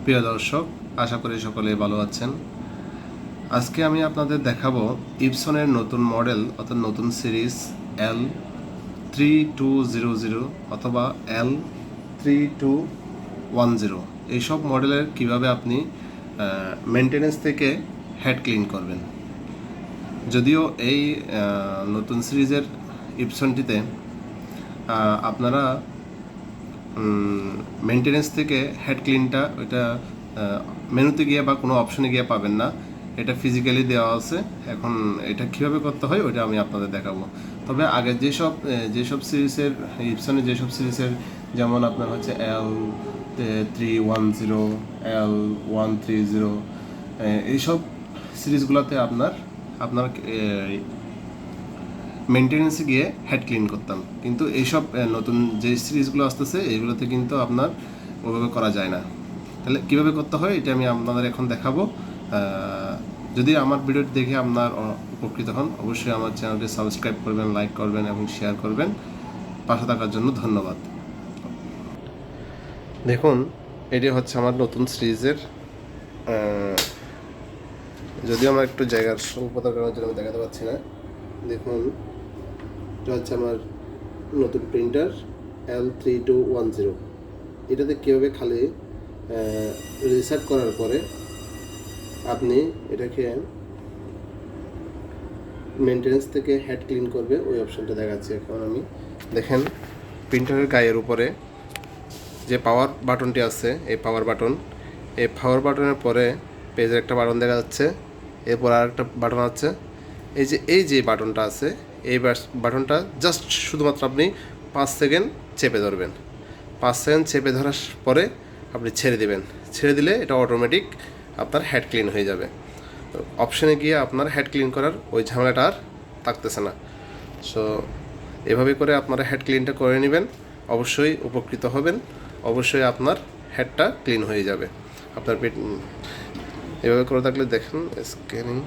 প্রিয় দর্শক, আশা করি সকলে ভালো আছেন। আজকে আমি আপনাদের দেখাবো ইপসনের নতুন মডেল অর্থাৎ নতুন সিরিজ L3200 অথবা L3210 এইসব মডেলের কিভাবে আপনি মেনটেনেন্স থেকে হেড ক্লিন করবেন। যদিও এই নতুন সিরিজের ইপসনটিতে আপনারা মেনটেনেন্স থেকে হেড ক্লিনটা ওইটা মেনুতে গিয়ে বা কোনো অপশনে গিয়ে পাবেন না, এটা ফিজিক্যালি দেওয়া আছে। এখন এটা কীভাবে করতে হয় ওইটা আমি আপনাদের দেখাবো। তবে আগে যেসব সিরিজের ইপসনের যেসব সিরিজের যেমন আপনার হচ্ছে L310, L130 এইসব সিরিজগুলোতে আপনার মেনটেনেন্সে গিয়ে হেড ক্লিন করতাম, কিন্তু এইসব নতুন যে সিরিজগুলো আসতেছে এইগুলোতে কিন্তু আপনার ওভাবে করা যায় না। তাহলে কীভাবে করতে হয় এটা আমি আপনাদের এখন দেখাবো। যদি আমার ভিডিওটি দেখে আপনার উপকৃত হন, অবশ্যই আমার চ্যানেলটি সাবস্ক্রাইব করবেন, লাইক করবেন এবং শেয়ার করবেন। পাশে থাকার জন্য ধন্যবাদ। দেখুন, এটি হচ্ছে আমার নতুন সিরিজের, যদিও আমার একটু জায়গার স্বল্পতার কারণের জন্য আমি দেখাতে পারছি না। দেখুন, এটা হচ্ছে আমার নতুন প্রিন্টার L3210। এটাতে কীভাবে খালি রিসেট করার পরে আপনি এটাকে মেনটেনেন্স থেকে হেড ক্লিন করবে ওই অপশনটা দেখাচ্ছি এখন আমি। দেখেন, প্রিন্টারের গায়ের উপরে যে পাওয়ার বাটনটি আছে, এই পাওয়ার বাটনের পরে পেজের একটা বাটন দেখা যাচ্ছে, এরপর আর একটা বাটন আছে। এই যে বাটনটা আছে, এই বাটনটা জাস্ট শুধুমাত্র আপনি 5 সেকেন্ড চেপে ধরবেন। 5 সেকেন্ড চেপে ধরার পরে আপনি ছেড়ে দেবেন। ছেড়ে দিলে এটা অটোমেটিক আপনার হেড ক্লিন হয়ে যাবে। অপশানে গিয়ে আপনার হেড ক্লিন করার ওই ঝামেলাটা আর থাকতেছে না। সো এভাবে করে আপনারা হেড ক্লিনটা করে নেবেন, অবশ্যই উপকৃত হবেন। অবশ্যই আপনার হেডটা ক্লিন হয়ে যাবে। আপনার এভাবে করে থাকলে দেখেন স্ক্যানিং